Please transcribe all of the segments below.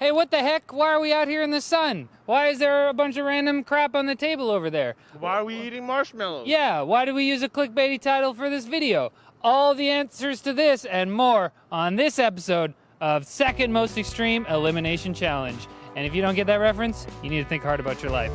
Hey, what the heck? Why are we out here in the sun? Why is there a bunch of random crap on the table over there? Why are we eating marshmallows? Yeah, why do we use a clickbaity title for this video? All the answers to this and more on this episode of Second Most Extreme Elimination Challenge. And if you don't get that reference, you need to think hard about your life.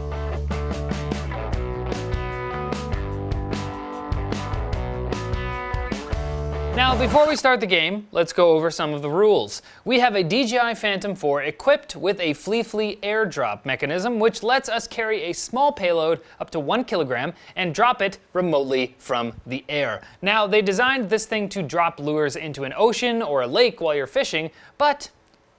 Now, before we start the game, let's go over some of the rules. We have a DJI Phantom 4 equipped with a FliFli Airdrop mechanism, which lets us carry a small payload up to 1 kilogram and drop it remotely from the air. Now, they designed this thing to drop lures into an ocean or a lake while you're fishing, but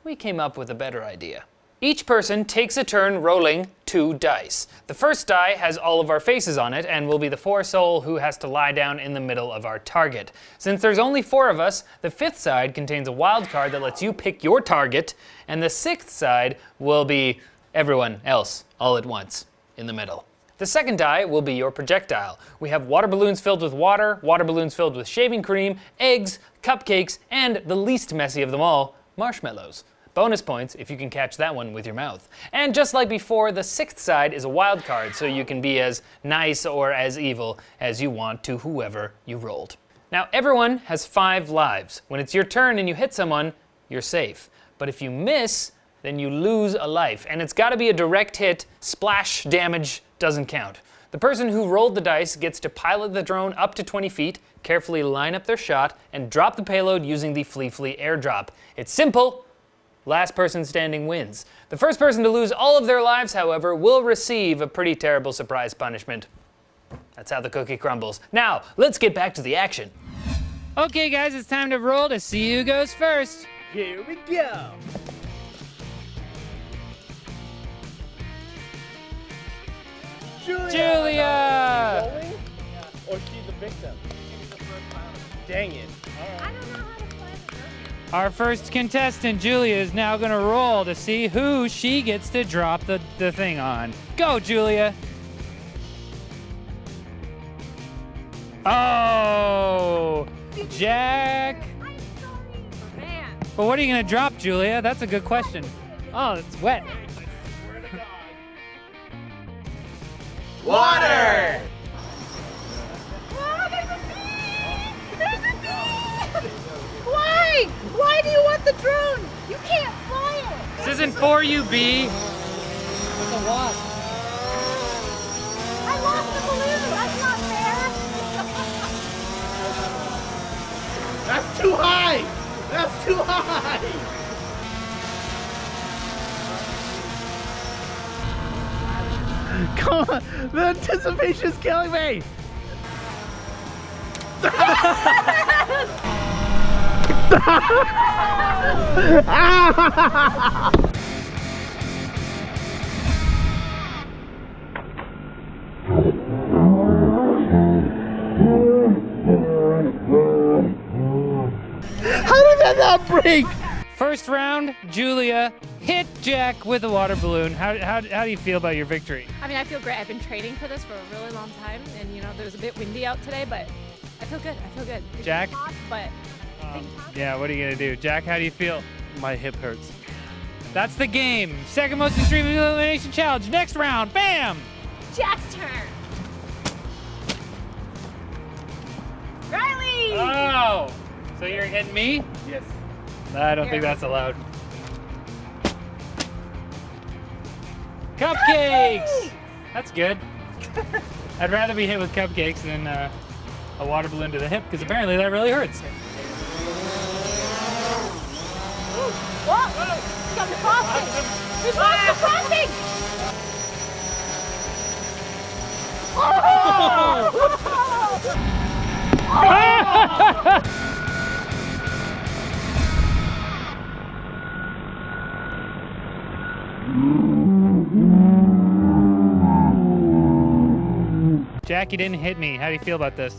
we came up with a better idea. Each person takes a turn rolling 2 dice. The first die has all of our faces on it and will be the 4 soul who has to lie down in the middle of our target. Since there's only 4 of us, the 5th side contains a wild card that lets you pick your target, and the 6th side will be everyone else all at once in the middle. The second die will be your projectile. We have water balloons filled with water balloons filled with shaving cream, eggs, cupcakes, and the least messy of them all, marshmallows. Bonus points if you can catch that one with your mouth. And just like before, the 6th side is a wild card, so you can be as nice or as evil as you want to whoever you rolled. Now, everyone has 5 lives. When it's your turn and you hit someone, you're safe. But if you miss, then you lose a life. And it's gotta be a direct hit. Splash damage doesn't count. The person who rolled the dice gets to pilot the drone up to 20 feet, carefully line up their shot, and drop the payload using the FliFli Airdrop. It's simple. Last person standing wins. The first person to lose all of their lives, however, will receive a pretty terrible surprise punishment. That's how the cookie crumbles. Now, let's get back to the action. Okay, guys, it's time to roll to see who goes first. Here we go. Julia! Rolling? Or she's the victim? Dang it. I don't know how to play the game. Our first contestant, Julia, is now gonna roll to see who she gets to drop the thing on. Go, Julia! Oh! Jack! I'm sorry. Man. But what are you gonna drop, Julia? That's a good question. Oh, it's wet. Water! Oh, there's a bee! There's a bee! Why? Why do you want the drone? You can't fly it. This isn't for you, bee. With a wasp. I lost the balloon. That's not fair. That's too high! That's too high! Come on! The anticipation is killing me! How did that not break? First round, Julia hit Jack with a water balloon. How do you feel about your victory? I mean, I feel great. I've been training for this for a really long time, and you know, there was a bit windy out today, but I feel good. I feel good. It's Jack? hot, but Yeah, what are you gonna do? Jack, how do you feel? My hip hurts. That's the game. Second most extreme elimination challenge. Next round, bam! Jack's turn. Riley! Oh, so you're hitting me? Yes. I don't think that's allowed. Cupcakes! That's good. I'd rather be hit with cupcakes than a water balloon to the hip, because apparently that really hurts. Whoa! He's got the frosting! He's got the frosting! Jack, you didn't hit me. How do you feel about this?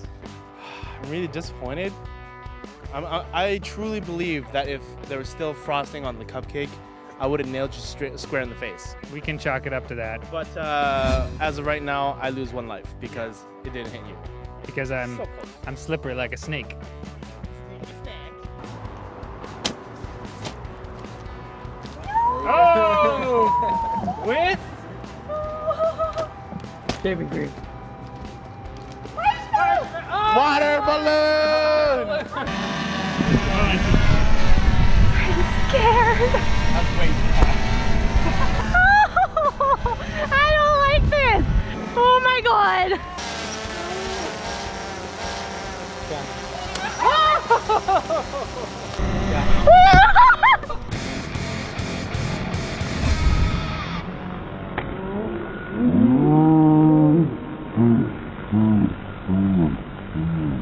I'm really disappointed. I truly believe that if there was still frosting on the cupcake, I would have nailed you square in the face. We can chalk it up to that. But as of right now, I lose 1 life because it didn't hit you. Because I'm So close. I'm slippery like a snake. Sneaky snack. Oh! Shaving cream. Water balloon! I'm scared. I don't like this. Oh my god.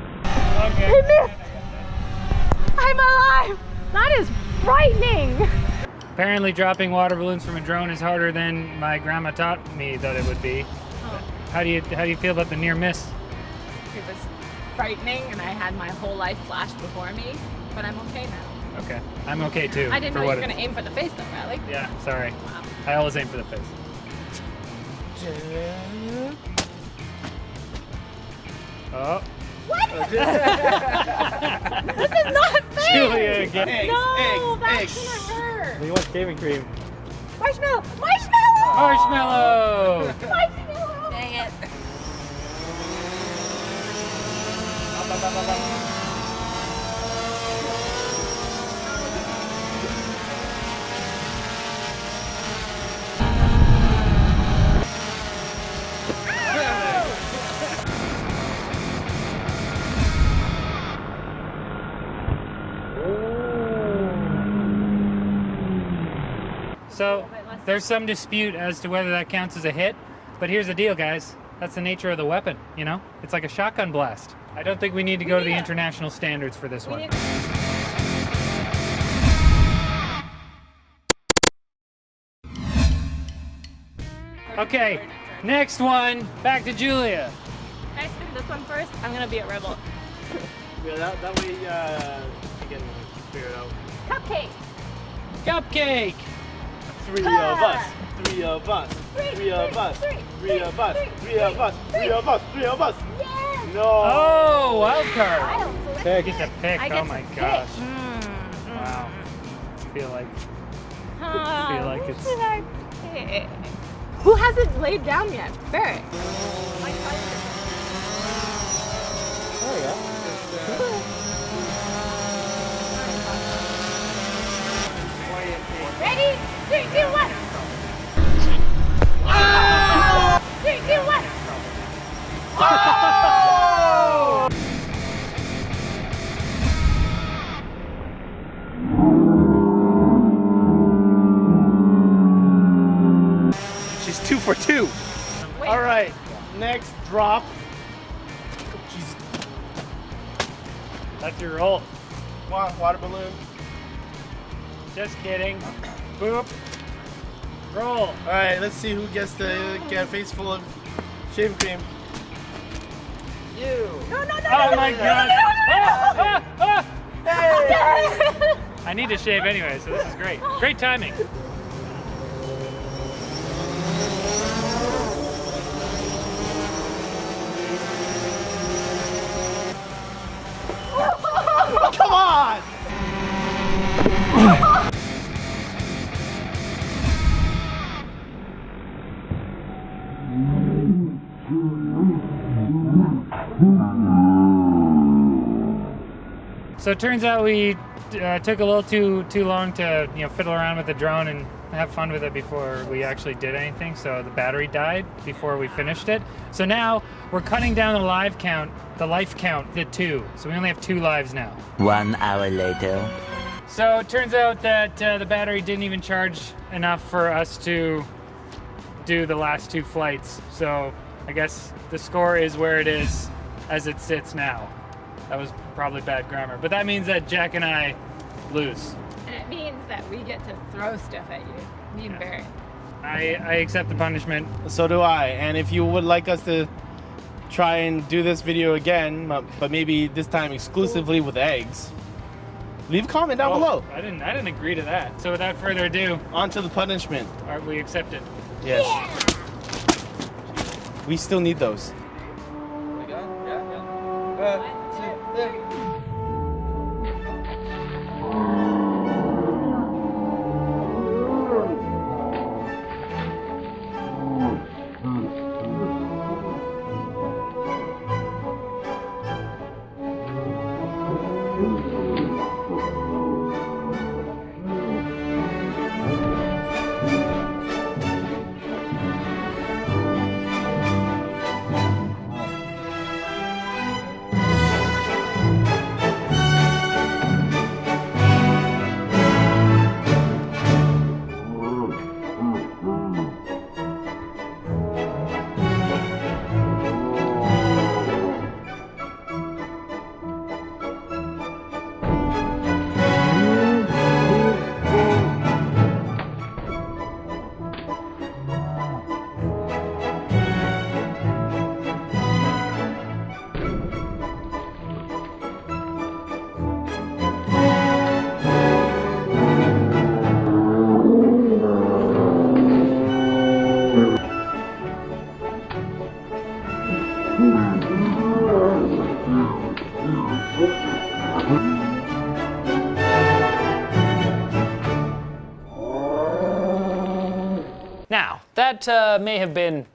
I missed. I'm alive. That is frightening. Apparently dropping water balloons from a drone is harder than my grandma taught me that it would be. How do you feel about the near miss? It was frightening, and I had my whole life flash before me, but I'm okay now. Okay, I'm okay too. I didn't for know you what were it- going to aim for the face though, Riley. Yeah, sorry. Wow. I always aim for the face. Oh. What? This is not fair. Julia again. No, that's gonna hurt. We want shaving cream. Marshmallow. Marshmallow. Marshmallow! Marshmallow. Dang it. So, there's some dispute as to whether that counts as a hit, but here's the deal, guys. That's the nature of the weapon, you know? It's like a shotgun blast. I don't think we need to go to the international standards for this one. Okay, next one. Back to Julia. Can I spin this one first? I'm going to be a rebel. Yeah, that way you can figure it out. Cupcake. Cupcake. Three of us. Three of us. Three of us. Three of us. Three of us. Three of us. Three of us. Yes. No. Oh, wild I card. don't select There, get to pick. I get Oh to my pick. gosh. Mm. Wow. Feel like Who it's- should I pick? Who hasn't laid down yet? Barret. Ready? 3, 2, 1. 3, 2, 1. She's 2 for 2. All right, next drop. She's That's your roll. water balloon. Just kidding. Boop. Roll. All right, let's see who gets to get a face full of shaving cream. You. No, no, no, Oh no, my no, god. no, no, no, no. I need to shave anyway, so this is great. Great timing. Come on. So it turns out we took a little too long to fiddle around with the drone and have fun with it before we actually did anything. So the battery died before we finished it. So now we're cutting down the life count to 2. So we only have 2 lives now. 1 hour later. So it turns out that the battery didn't even charge enough for us to do the last 2 flights. So I guess the score is where it is as it sits now. That was probably bad grammar, but that means that Jack and I lose. And it means that we get to throw stuff at you. Me and Barret. I accept the punishment. So do I. And if you would like us to try and do this video again, but maybe this time exclusively with eggs, leave a comment down below. I didn't agree to that. So without further ado, On to the punishment. we accept it. Yes. We still need those. Now, that may have been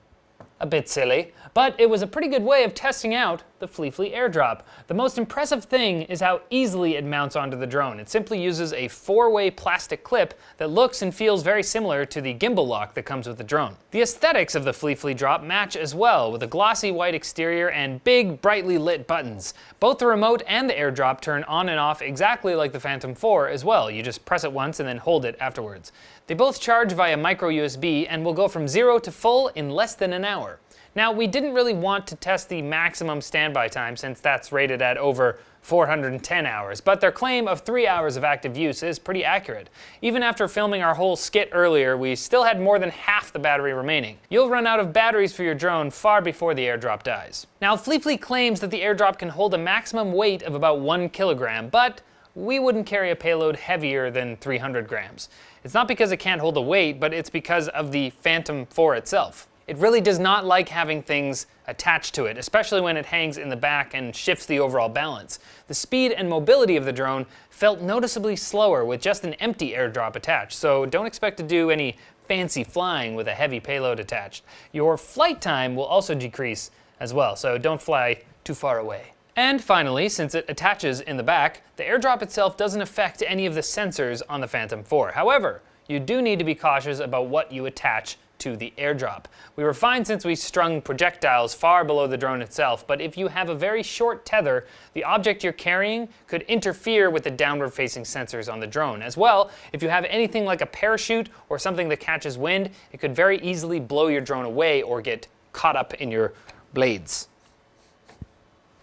a bit silly, but it was a pretty good way of testing out the FliFli Airdrop. The most impressive thing is how easily it mounts onto the drone. It simply uses a 4-way plastic clip that looks and feels very similar to the gimbal lock that comes with the drone. The aesthetics of the FliFli drop match as well, with a glossy white exterior and big, brightly lit buttons. Both the remote and the airdrop turn on and off exactly like the Phantom 4 as well. You just press it once and then hold it afterwards. They both charge via micro USB and will go from 0 to full in less than an hour. Now, we didn't really want to test the maximum standby time since that's rated at over 410 hours, but their claim of 3 hours of active use is pretty accurate. Even after filming our whole skit earlier, we still had more than half the battery remaining. You'll run out of batteries for your drone far before the airdrop dies. Now, FliFli claims that the airdrop can hold a maximum weight of about 1 kilogram, but we wouldn't carry a payload heavier than 300 grams. It's not because it can't hold a weight, but it's because of the Phantom 4 itself. It really does not like having things attached to it, especially when it hangs in the back and shifts the overall balance. The speed and mobility of the drone felt noticeably slower with just an empty airdrop attached, so don't expect to do any fancy flying with a heavy payload attached. Your flight time will also decrease as well, so don't fly too far away. And finally, since it attaches in the back, the airdrop itself doesn't affect any of the sensors on the Phantom 4. However, you do need to be cautious about what you attach to the airdrop. We were fine since we strung projectiles far below the drone itself, but if you have a very short tether, the object you're carrying could interfere with the downward-facing sensors on the drone. As well, if you have anything like a parachute or something that catches wind, it could very easily blow your drone away or get caught up in your blades.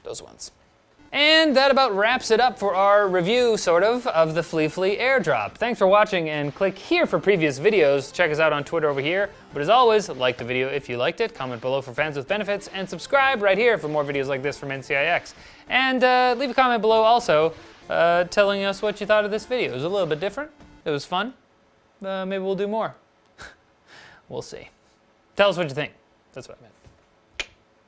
Those ones. And that about wraps it up for our review, sort of the FliFli Airdrop. Thanks for watching, and click here for previous videos. Check us out on Twitter over here. But as always, like the video if you liked it, comment below for fans with benefits, and subscribe right here for more videos like this from NCIX. And leave a comment below also telling us what you thought of this video. It was a little bit different. It was fun. Maybe we'll do more. We'll see. Tell us what you think. That's what I meant.